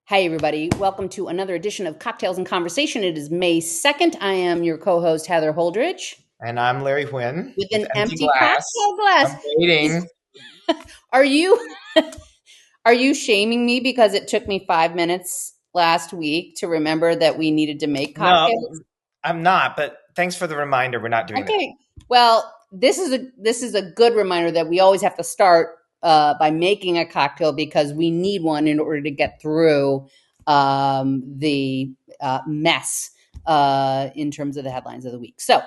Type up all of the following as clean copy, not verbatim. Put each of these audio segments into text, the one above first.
Hi, everybody. Welcome to another edition of Cocktails and Conversation. It is May 2nd. I am your co-host, Heather Holdridge. And I'm Larry Huynh With with an empty empty glass. cocktail glass. I'm waiting. Are you shaming me because it took me 5 minutes last week to remember that we needed to make cocktails? No, I'm not, but thanks for the reminder. We're not doing that. Okay. Well, this is a good reminder that we always have to start by making a cocktail because we need one in order to get through the mess in terms of the headlines of the week. So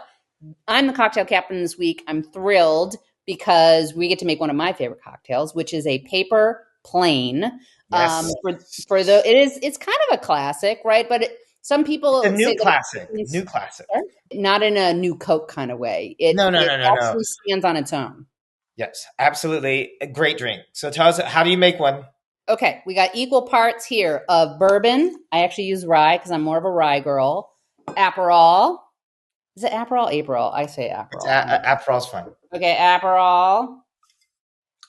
I'm the cocktail captain this week. I'm thrilled because we get to make one of my favorite cocktails, which is a paper plane. Yes. It's kind of a classic, right? But some people A new say classic. that it's New classic. not in a new Coke kind of way. No. Actually stands on its own. Yes, absolutely. A great drink. So tell us, how do you make one? Okay, we got equal parts here of bourbon. I actually use rye because I'm more of a rye girl. Aperol. Is it Aperol? Aperol. I say Aperol. Aperol's fun. Okay, Aperol.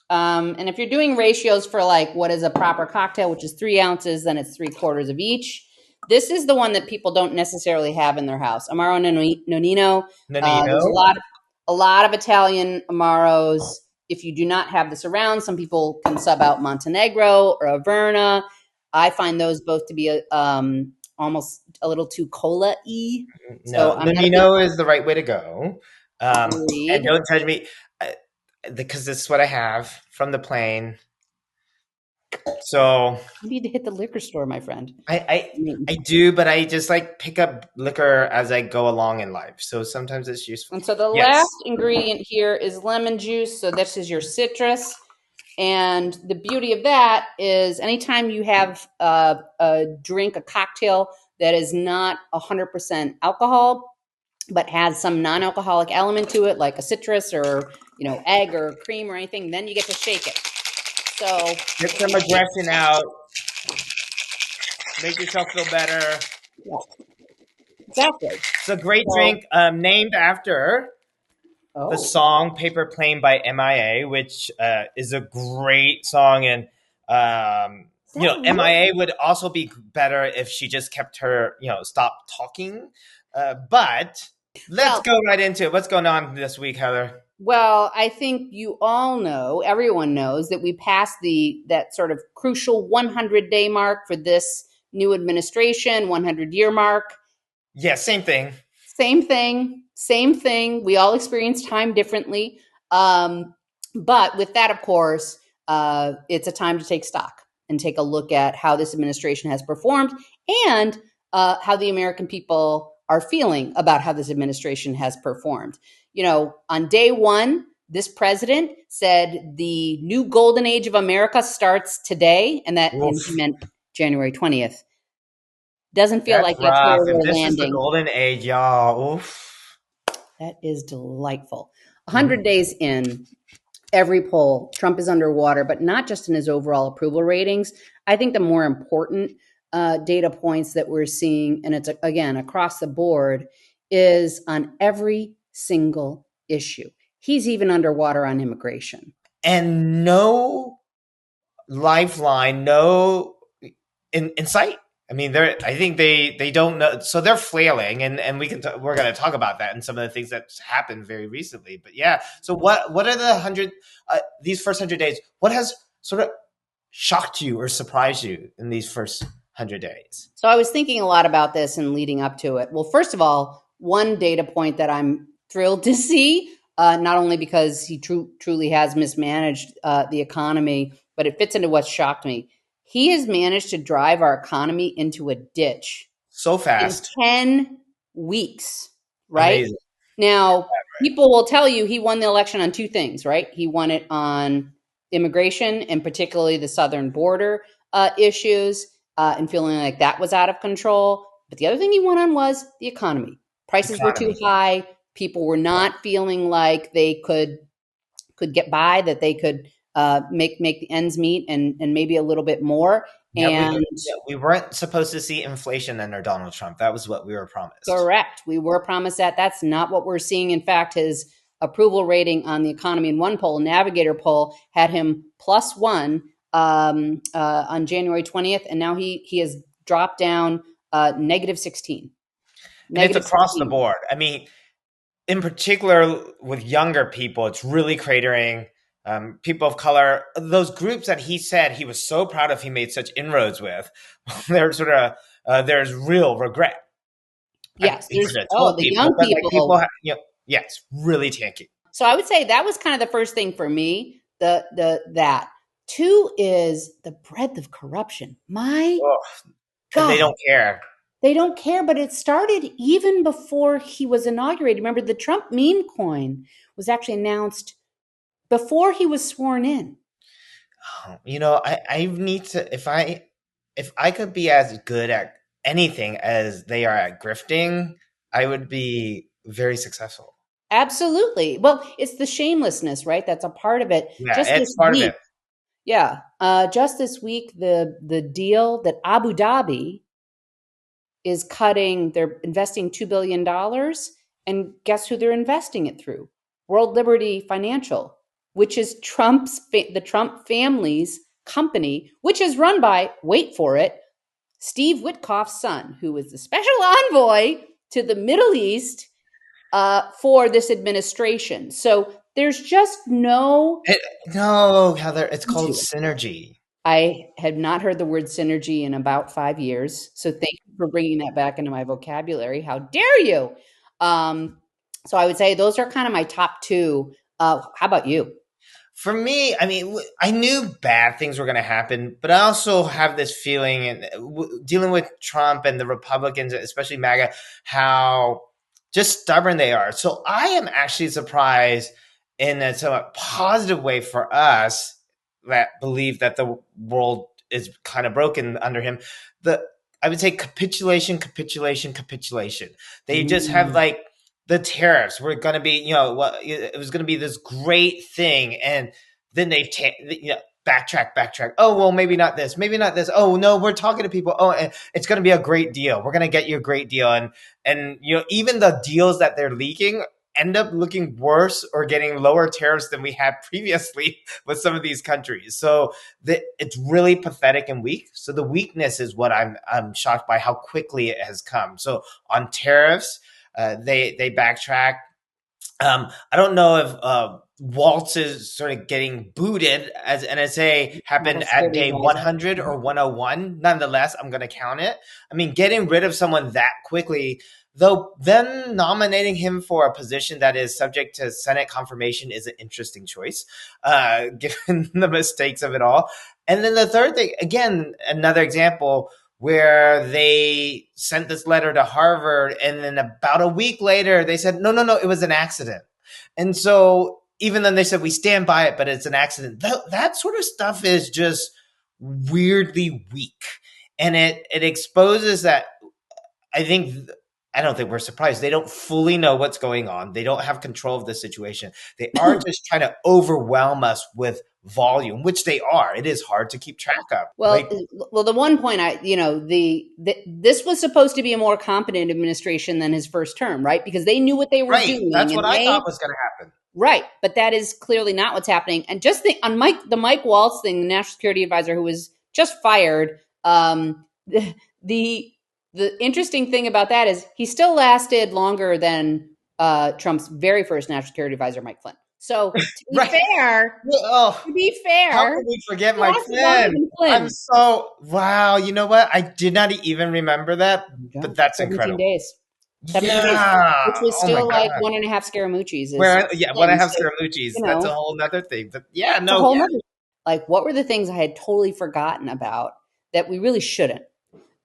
And if you're doing ratios for like what is a proper cocktail, which is 3 ounces, then it's 3/4 of each. This is the one that people don't necessarily have in their house. Amaro Nonino. There's a lot of Italian Amaros. If you do not have this around, some people can sub out Montenegro or Averna. I find those both to be almost a little too cola-y. No, Nonino is the right way to go. And don't judge me, because this is what I have from the plane. So you need to hit the liquor store, my friend. I do, but I just like pick up liquor as I go along in life. So sometimes it's useful. And so the last ingredient here is lemon juice. So this is your citrus. And the beauty of that is anytime you have a drink, a cocktail that is not 100% alcohol, but has some non-alcoholic element to it, like a citrus or, egg or cream or anything, then you get to shake it. So get some aggression out. Make yourself feel better. Yeah. Exactly. It's a great drink named after the song Paper Plane by MIA, which is a great song. And, MIA would also be better if she just kept her, stop talking. But let's go right into it. What's going on this week, Heather? Well, I think you all know, everyone knows that we passed that sort of crucial 100-day mark for this new administration, 100-year mark. Yeah, same thing. Same thing. We all experience time differently. But with that, of course, it's a time to take stock and take a look at how this administration has performed and how the American people are feeling about how this administration has performed. On day one, this president said the new golden age of America starts today, and that meant January 20th. Doesn't feel like that's where we're landing. This is the golden age, y'all. Oof. That is delightful. 100 days in, every poll, Trump is underwater, but not just in his overall approval ratings. I think the more important data points that we're seeing, and it's, again, across the board, is on every single issue. He's even underwater on immigration. And no lifeline, no insight. I mean, I think they don't know, so they're flailing, and we're going to talk about that and some of the things that happened very recently. But yeah, so what are these first 100 days? What has sort of shocked you or surprised you in these first 100 days? So I was thinking a lot about this and leading up to it. Well, first of all, one data point that I'm thrilled to see, not only because he truly has mismanaged the economy, but it fits into what shocked me. He has managed to drive our economy into a ditch so fast in 10 weeks, right? Amazing. Now, people will tell you he won the election on 2 things, right? He won it on immigration and particularly the southern border issues and feeling like that was out of control. But the other thing he won on was the economy. Prices were too high. People were not feeling like they could get by, that they could make the ends meet and maybe a little bit more. And we weren't supposed to see inflation under Donald Trump. That was what we were promised. Correct. We were promised that. That's not what we're seeing. In fact, his approval rating on the economy in one poll, Navigator poll, had him +1 on January 20th, and now he has dropped down negative 16. And it's Negative across the 16. board. I mean, in particular with younger people, it's really cratering. People of color, those groups that he said he was so proud of, he made such inroads with. There's real regret. I Yes, hate to tell the people, young but like people. yes, really tanky. So I would say that was kind of the first thing for me. That two is the breadth of corruption. My Ugh. And they God, don't care. they don't care. But it started even before he was inaugurated. Remember, the Trump meme coin was actually announced before he was sworn in. I need to if I could be as good at anything as they are at grifting, I would be very successful. Absolutely. Well, it's the shamelessness, right? That's a part of it. Yeah, Just it's this part of week, it. yeah. Just this week, the deal that Abu Dhabi is cutting, they're investing $2 billion, and guess who they're investing it through? World Liberty Financial, which is the Trump family's company, which is run by, wait for it, Steve Witkoff's son, who is the special envoy to the Middle East for this administration. So there's just no. No, Heather, it's called synergy. I had not heard the word synergy in about 5 years. So thank you for bringing that back into my vocabulary. How dare you? So I would say those are kind of my top two. How about you? For me, I mean, I knew bad things were going to happen, but I also have this feeling, and dealing with Trump and the Republicans, especially MAGA, how just stubborn they are. So I am actually surprised in a somewhat positive way for us that believe that the world is kind of broken under him. The I would say capitulation, capitulation, capitulation. They just have Mm. like the tariffs were going to be, it was going to be this great thing. And then backtrack. Oh, well, maybe not this, maybe not this. Oh, no, we're talking to people. Oh, and it's going to be a great deal. We're going to get you a great deal. And even the deals that they're leaking end up looking worse or getting lower tariffs than we had previously with some of these countries. So it's really pathetic and weak. So the weakness is what I'm shocked by how quickly it has come. So on tariffs, they backtrack. I don't know if Waltz is sort of getting booted as NSA happened at day 100 or 101. Nonetheless, I'm going to count it. I mean, getting rid of someone that quickly, though, then nominating him for a position that is subject to Senate confirmation is an interesting choice, given the mistakes of it all. And then the third thing, again, another example where they sent this letter to Harvard, and then about a week later, they said, no, it was an accident. And so even then they said, we stand by it, but it's an accident. That sort of stuff is just weirdly weak. And it exposes that I don't think we're surprised. They don't fully know what's going on. They don't have control of the situation. They are just trying to overwhelm us with volume, which they are. It is hard to keep track of. Well, the one point this was supposed to be a more competent administration than his first term, right? Because they knew what they were doing. That's what I thought was going to happen. Right, but that is clearly not what's happening. And just think on the Mike Waltz thing, the national security advisor who was just fired. The interesting thing about that is he still lasted longer than Trump's very first national security advisor, Mike Flynn. So to be fair, how can we forget Mike Flynn? I'm so wow. You know what? I did not even remember that, but that's 17 incredible. Days. 17 days, which was still like 1.5 Scaramucci's. 1.5 Scaramucci's. That's a whole nother thing. But like, what were the things I had totally forgotten about that we really shouldn't,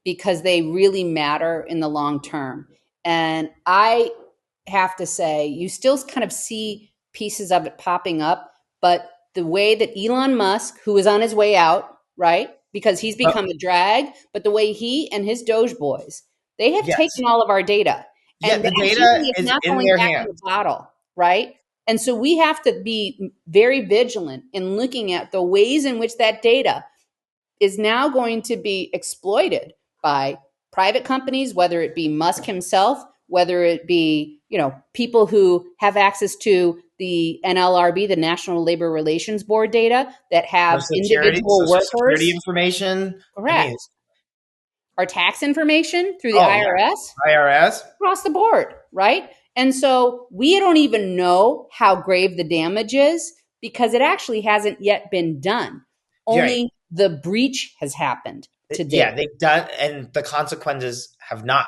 because they really matter in the long term. And I have to say, you still kind of see pieces of it popping up, but the way that Elon Musk, who is on his way out, right, because he's become a drag, but the way he and his Doge boys, they have taken all of our data. And the data is not in going their back hands. in the bottle, right? And so we have to be very vigilant in looking at the ways in which that data is now going to be exploited by private companies, whether it be Musk himself, whether it be, people who have access to the NLRB, the National Labor Relations Board data that have individual Social security workers. information. I mean, Correct. Our tax information through the oh yeah, IRS IRS. across the board, right? And so we don't even know how grave the damage is because it actually hasn't yet been done. Right. Only the breach has happened to Yeah, date. they've done, and the consequences have not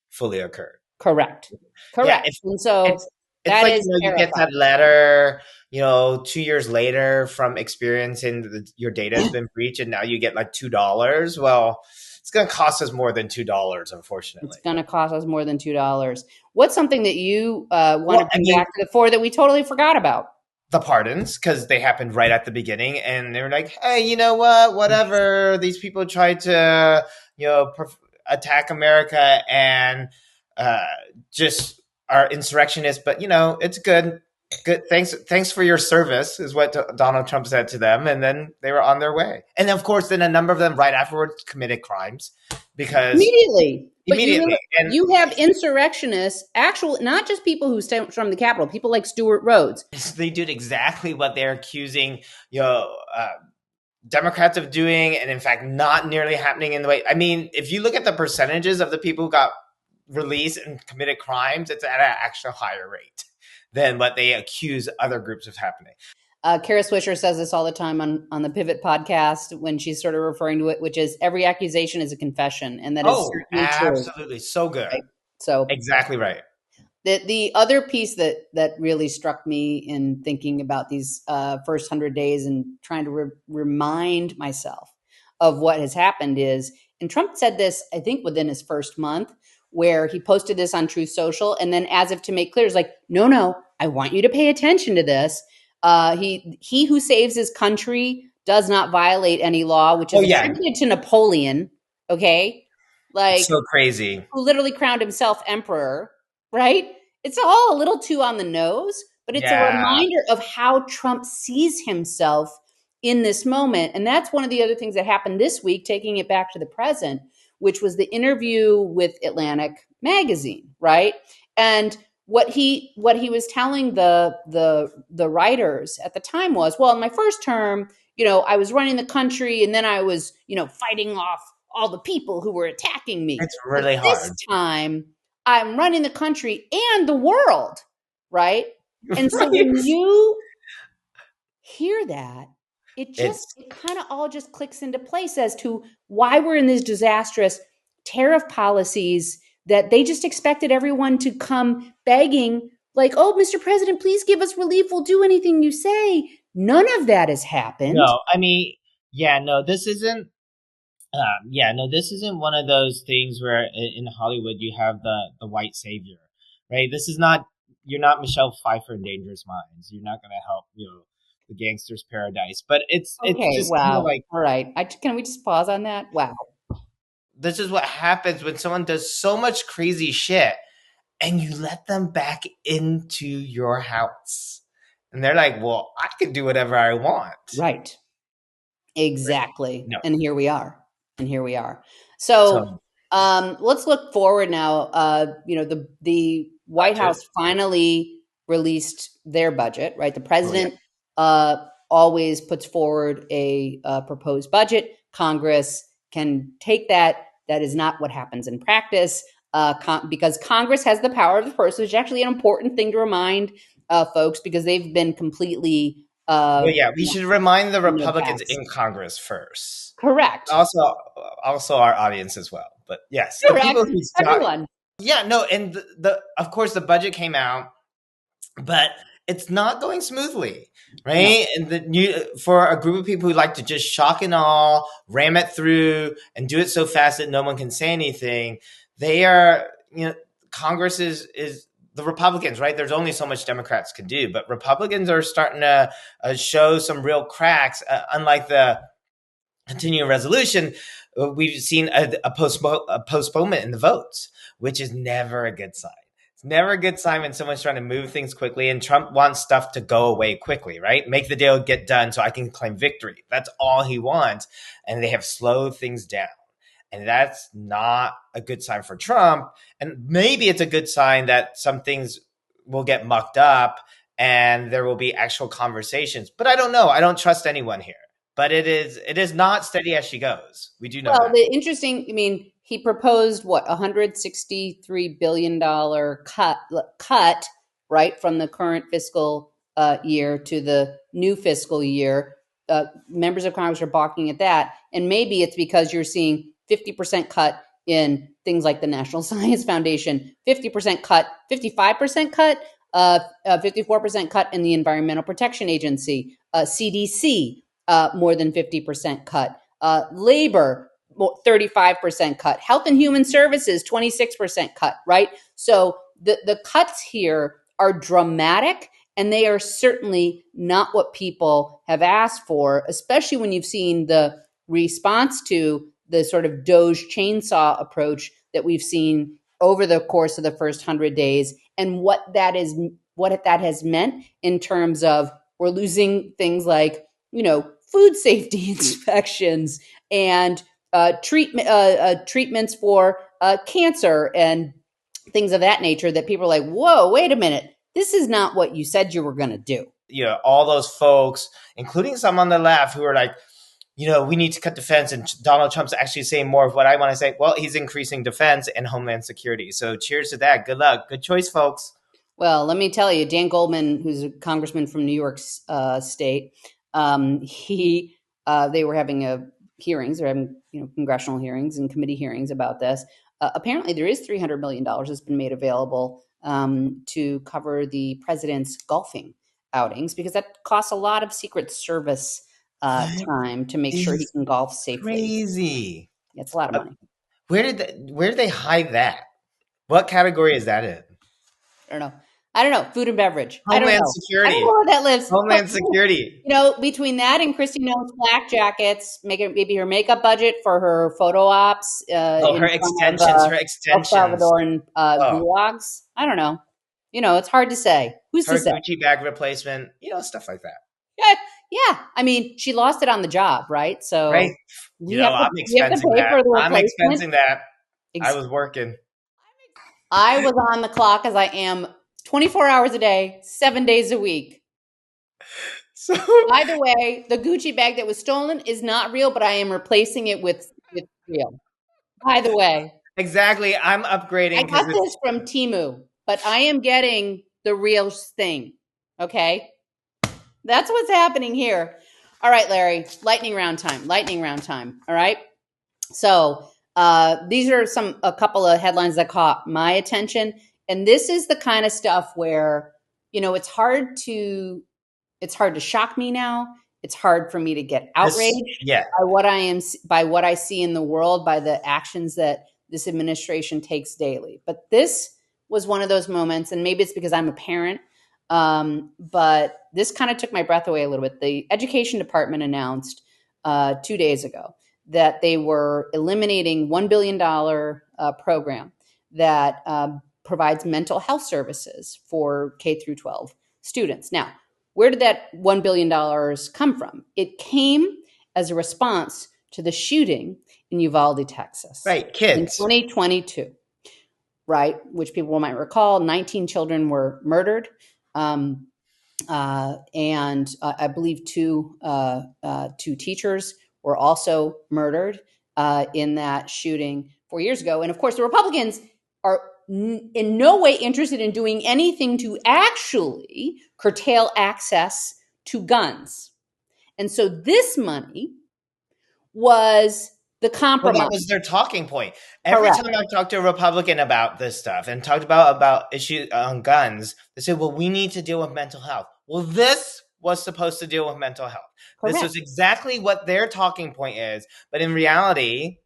fully occurred. Correct. Yeah, Correct. And so it's that like, is you get terrifying. that letter, 2 years later from experiencing your data has been breached, and now you get like $2. Well, it's going to cost us more than $2, It's unfortunately. going to cost us more than $2. What's something that you want Well, to I bring mean, back to the fore that we totally forgot about? the pardons, because they happened right at the beginning, and they were like, hey, you know what, whatever, these people tried to attack America and uh, just are insurrectionists, but it's good. Thanks for your service, is what Donald Trump said to them, and then they were on their way. And of course, then a number of them right afterwards committed crimes because Immediately. But immediately. And you have insurrectionists, actual, not just people who stem from the Capitol, people like Stuart Rhodes. they did exactly what they're accusing Democrats of doing, and in fact, not nearly happening in the way. I mean, if you look at the percentages of the people who got released and committed crimes, it's at an actual higher rate than what they accuse other groups of happening. Kara Swisher says this all the time on the Pivot podcast when she's sort of referring to it, which is every accusation is a confession, and that is certainly true. Absolutely, so good. Right? So exactly right. The other piece that really struck me in thinking about these first 100 days and trying to remind myself of what has happened is, and Trump said this, I think, within his first month, where he posted this on Truth Social, and then as if to make clear, it's like, no, I want you to pay attention to this. He who saves his country does not violate any law, which is attributed to Napoleon. Okay, like it's so crazy, who literally crowned himself emperor. Right? It's all a little too on the nose, but it's a reminder of how Trump sees himself in this moment. And that's one of the other things that happened this week, taking it back to the present, which was the interview with Atlantic Magazine, right? And what he was telling the writers at the time was, well, in my first term, I was running the country, and then I was, fighting off all the people who were attacking me. It's really hard. This time, I'm running the country and the world, right? And so when you hear that, it kind of all just clicks into place as to why we're in these disastrous tariff policies that they just expected everyone to come begging, like, oh, Mr. President, please give us relief. We'll do anything you say. None of that has happened. No, I mean, this isn't. This isn't one of those things where in Hollywood you have the white savior, right? This is not. You're not Michelle Pfeiffer in Dangerous Minds. You're not going to help, the gangster's paradise. But it's just wow. kind of like, all right. Can we just pause on that? Wow. This is what happens when someone does so much crazy shit, and you let them back into your house, and they're like, "Well, I can do whatever I want." Right. Exactly. No. And here we are. So let's look forward now. The White House finally released their budget, right? The president always puts forward a proposed budget. Congress can take that. That is not what happens in practice because Congress has the power of the purse, which is actually an important thing to remind folks because they've been completely we should remind the Republicans in Congress first. Correct. Also our audience as well. But yes, correct. The people who everyone. And of course the budget came out, but it's not going smoothly, right? No. And for a group of people who like to just shock and awe, ram it through, and do it so fast that no one can say anything, they are, Congress is the Republicans, right? There's only so much Democrats can do, but Republicans are starting to show some real cracks. Unlike the continuing resolution, we've seen a postponement in the votes, which is never a good sign. It's never a good sign when someone's trying to move things quickly, and Trump wants stuff to go away quickly, right? Make the deal get done so I can claim victory. That's all he wants, and they have slowed things down. And that's not a good sign for Trump. And maybe it's a good sign that some things will get mucked up and there will be actual conversations. But I don't know. I don't trust anyone here. But it is not steady as she goes. We do know Well, that. the interesting, I mean, he proposed what, $163 billion cut, right, from the current fiscal year to the new fiscal year. Members of Congress are balking at that. And maybe it's because you're seeing 50% cut in things like the National Science Foundation, 50% cut, 55% cut, 54% cut in the Environmental Protection Agency, CDC, more than 50% cut. Labor, 35% cut. Health and Human Services, 26% cut, right? So the cuts here are dramatic, and they are certainly not what people have asked for, especially when you've seen the response to the sort of Doge chainsaw approach that we've seen over the course of the first 100 days, and what that has meant in terms of we're losing things like, food safety inspections and treatments for cancer and things of that nature, that people are like, whoa, wait a minute. This is not what you said you were going to do. All those folks, including some on the left, who are like, we need to cut defense. And Donald Trump's actually saying more of what I want to say. Well, he's increasing defense and homeland security. So cheers to that. Good luck. Good choice, folks. Well, let me tell you, Dan Goldman, who's a congressman from New York State, they were having hearings. They're having congressional hearings and committee hearings about this. Apparently, there is $300 million that's been made available to cover the president's golfing outings, because that costs a lot of Secret Service time to make sure he can golf safely. Crazy. It's a lot of money. Where did they hide that? What category is that in? I don't know. Food and beverage. Homeland Security. I don't know where that lives. Homeland Security. Between that and Kristi Noem's flak jackets, maybe her makeup budget for her photo ops. Her extensions. Her extensions. El Salvadoran gulags. I don't know. It's hard to say. Who's to say? Her Gucci bag replacement. Stuff like that. Yeah. I mean, she lost it on the job, right? So right. I'm expensing that. I'm expensing that. I was working. I was on the clock, as I am 24 hours a day, 7 days a week. So, by the way, the Gucci bag that was stolen is not real, but I am replacing it with real. By the way. Exactly. I'm upgrading. I got this from Temu, but I am getting the real thing. Okay? That's what's happening here. All right, Larry. Lightning round time. All right? So these are a couple of headlines that caught my attention. And this is the kind of stuff where, it's hard to shock me now. It's hard for me to get outraged by what I see in the world, by the actions that this administration takes daily. But this was one of those moments, and maybe it's because I'm a parent, but this kind of took my breath away a little bit. The Education Department announced 2 days ago that they were eliminating $1 billion program that provides mental health services for K through 12 students. Now, where did that $1 billion come from? It came as a response to the shooting in Uvalde, Texas. Right, kids. In 2022, right, which people might recall, 19 children were murdered. And I believe two teachers were also murdered in that shooting 4 years ago. And of course, the Republicans are in no way interested in doing anything to actually curtail access to guns. And so this money was the compromise. Well, that was their talking point. Every time I've talked to a Republican about this stuff and talked about issues on guns, they say, well, we need to deal with mental health. Well, this was supposed to deal with mental health. Correct. This is exactly what their talking point is. But in reality,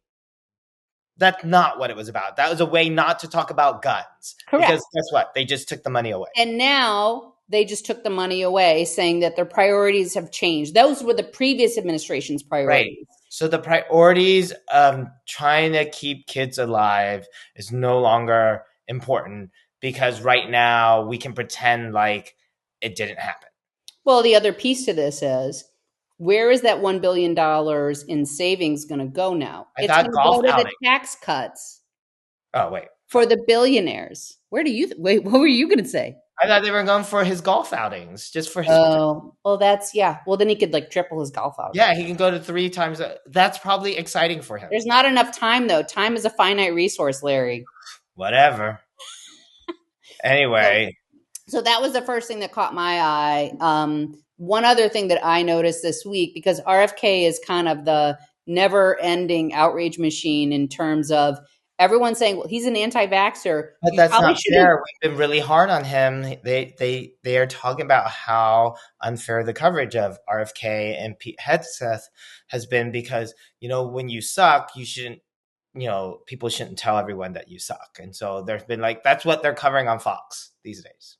that's not what it was about. That was a way not to talk about guns. Correct. Because guess what? They just took the money away. And now they just took the money away, saying that their priorities have changed. Those were the previous administration's priorities. Right. So the priorities of trying to keep kids alive is no longer important because right now we can pretend like it didn't happen. Well, the other piece to this is Where is that $1 billion in savings going to go now? I It's thought going to golf go to the outing. tax cuts Oh, wait. for the billionaires. Where do you wait? What were you going to say? I thought they were going for his golf outings, just for his. Oh, well, that's yeah. Well, then he could like triple his golf outing. Yeah, he can go to 3 times. That's probably exciting for him. There's not enough time though. Time is a finite resource, Larry. Whatever. So, Anyway, so that was the first thing that caught my eye. One other thing that I noticed this week, because RFK is kind of the never-ending outrage machine in terms of everyone saying, "Well, he's an anti-vaxxer." but You that's probably not shouldn't. fair. We've been really hard on him. They are talking about how unfair the coverage of RFK and Pete Hegseth has been because, when you suck, you shouldn't, people shouldn't tell everyone that you suck. And so there's been that's what they're covering on Fox these days.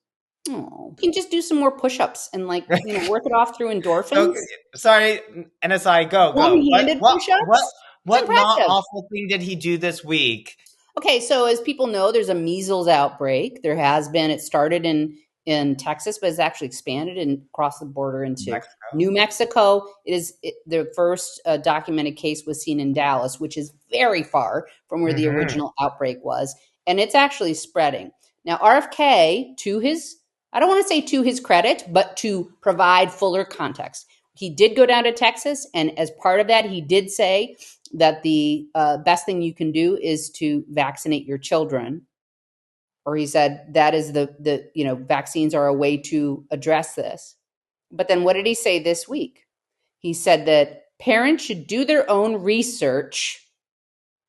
Oh, you can just do some more push-ups and work it off through So, endorphins. sorry, NSI, go. One-handed push-ups. It's What not impressive. awful thing did he do this week? Okay, so as people know, there's a measles outbreak. There has been. It started in Texas, but it's actually expanded and across the border into Mexico. New Mexico. The first documented case was seen in Dallas, which is very far from where the original outbreak was, and it's actually spreading. Now, RFK, I don't want to say to his credit, but to provide fuller context, he did go down to Texas, and as part of that, he did say that the best thing you can do is to vaccinate your children. Or he said that is vaccines are a way to address this. But then what did he say this week? He said that parents should do their own research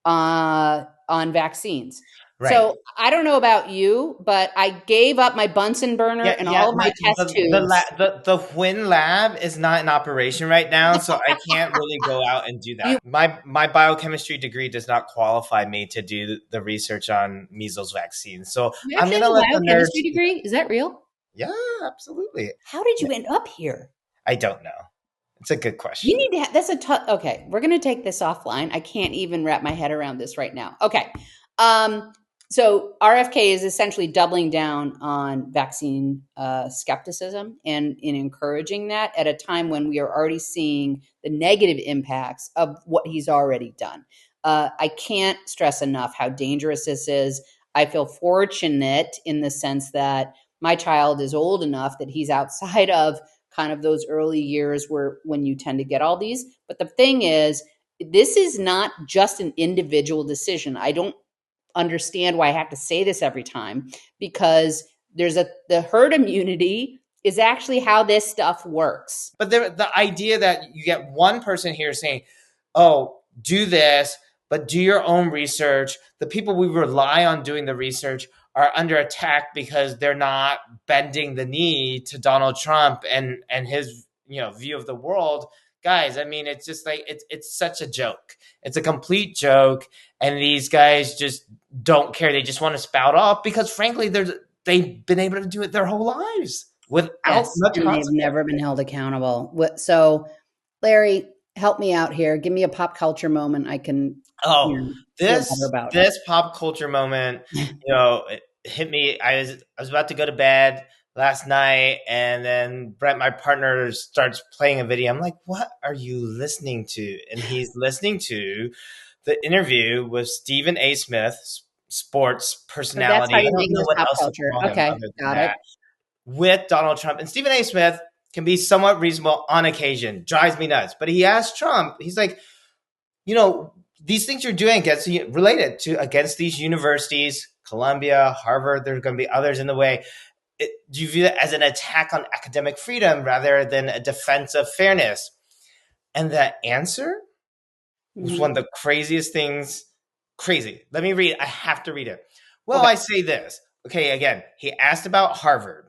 on vaccines. Right. So I don't know about you, but I gave up my Bunsen burner and all of my test tubes. The Win lab is not in operation right now, so I can't really go out and do that. My biochemistry degree does not qualify me to do the research on measles vaccines. So I'm going to let the nerds. Biochemistry degree? Is that real? Yeah, absolutely. How did you end up here? I don't know. It's a good question. You need to. That's a tough. Okay, we're going to take this offline. I can't even wrap my head around this right now. Okay. So RFK is essentially doubling down on vaccine skepticism and in encouraging that at a time when we are already seeing the negative impacts of what he's already done. I can't stress enough how dangerous this is. I feel fortunate in the sense that my child is old enough that he's outside of kind of those early years when you tend to get all these. But the thing is, this is not just an individual decision. I don't understand why I have to say this every time, because the herd immunity is actually how this stuff works. But the idea that you get one person here saying, oh, do this, but do your own research. The people we rely on doing the research are under attack because they're not bending the knee to Donald Trump and his view of the world. Guys, I mean, it's just it's such a joke. It's a complete joke, and these guys just don't care. They just want to spout off because, frankly, they've been able to do it their whole lives without much consequence. They've never been held accountable. So, Larry, help me out here. Give me a pop culture moment I can. This pop culture moment, it hit me. I was about to go to bed last night, and then Brett, my partner, starts playing a video. I'm like, what are you listening to? And he's listening to the interview with Stephen A. Smith, sports personality. So that's how you make this pop culture. Okay, got it. With Donald Trump. And Stephen A. Smith can be somewhat reasonable on occasion. Drives me nuts. But he asked Trump, he's like, these things you're doing against these universities, Columbia, Harvard, there's going to be others in the way. Do you view it as an attack on academic freedom rather than a defense of fairness? And the answer was one of the craziest things. Crazy. Let me read. I have to read it. Well, okay. I say this. Okay, again, he asked about Harvard.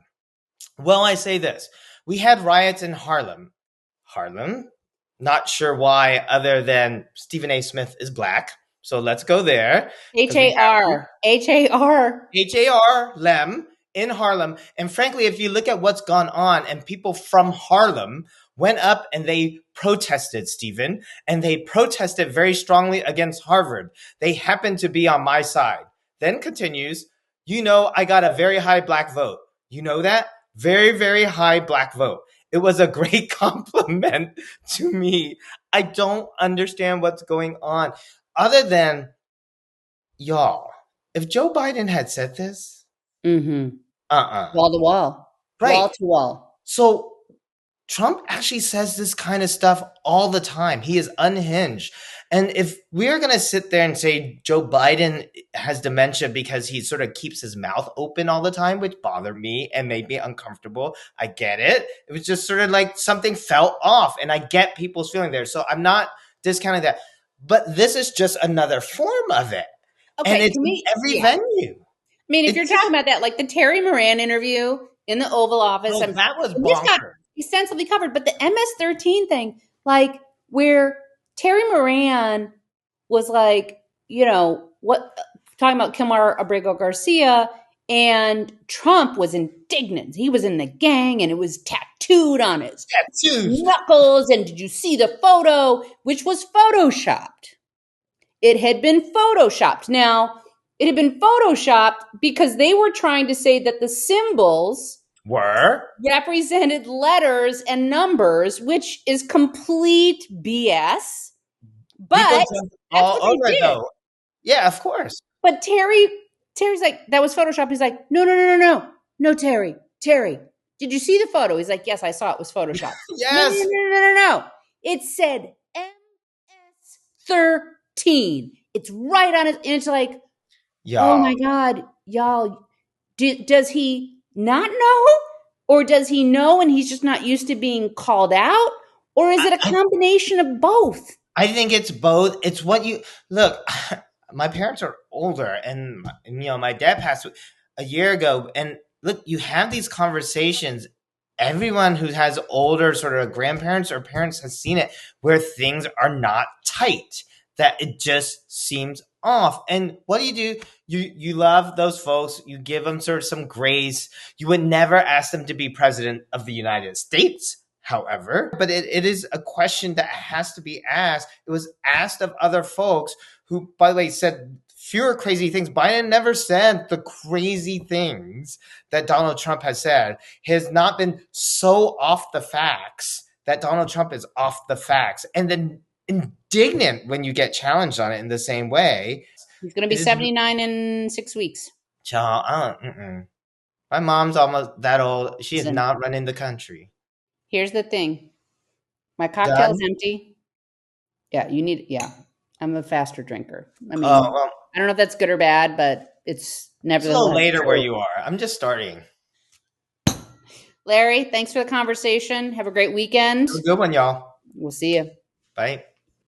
Well, I say this. We had riots in Harlem. Not sure why other than Stephen A. Smith is black. So let's go there. H-A-R, Lem. In Harlem. And frankly, if you look at what's gone on, and people from Harlem went up and they protested, Stephen, and they protested very strongly against Harvard. They happened to be on my side. Then continues, I got a very high black vote. You know that? Very, very high black vote. It was a great compliment to me. I don't understand what's going on. Other than, y'all, if Joe Biden had said this, Mm-hmm. uh-uh. Wall to wall. Right. Wall to wall. So Trump actually says this kind of stuff all the time. He is unhinged. And if we're going to sit there and say Joe Biden has dementia because he sort of keeps his mouth open all the time, which bothered me and made me uncomfortable, I get it. It was just sort of like something felt off, and I get people's feeling there. So I'm not discounting that. But this is just another form of it. Okay, and it's in every venue. I mean, if you're talking about that, like the Terry Moran interview in the Oval Office, that was bonkers. Extensively covered, but the MS-13 thing, like where Terry Moran was like, what talking about Kilmar Abrego Garcia, and Trump was indignant. He was in the gang, and it was tattooed on his knuckles. And did you see the photo, which was photoshopped? It had been photoshopped. Now, it had been photoshopped because they were trying to say that the symbols represented letters and numbers, which is complete BS. But that's what they did. Though. Yeah, of course. But Terry's like, that was Photoshop. He's like, no, Terry, did you see the photo? He's like, yes, I saw it was Photoshop. Yes. No. It said MS-13. It's right on it, and it's like, oh my God, y'all, does he not know? Or does he know and he's just not used to being called out? Or is it a combination of both? I think it's both. It's what you look. My parents are older, and my dad passed a year ago. And look, you have these conversations. Everyone who has older sort of grandparents or parents has seen it, where things are not tight, that it just seems off. And what do? You love those folks. You give them sort of some grace. You would never ask them to be president of the United States, however. But it is a question that has to be asked. It was asked of other folks who, by the way, said fewer crazy things. Biden never said the crazy things that Donald Trump has said. He has not been so off the facts that Donald Trump is off the facts. And then indignant when you get challenged on it in the same way. He's going to be 79 in 6 weeks. My mom's almost that old. She is not running the country. Here's the thing. My cocktail's empty. Yeah, I'm a faster drinker. I mean, I don't know if that's good or bad, but it's nevertheless. It's a little later where you are. I'm just starting. Larry, thanks for the conversation. Have a great weekend. Have a good one, y'all. We'll see you. Bye.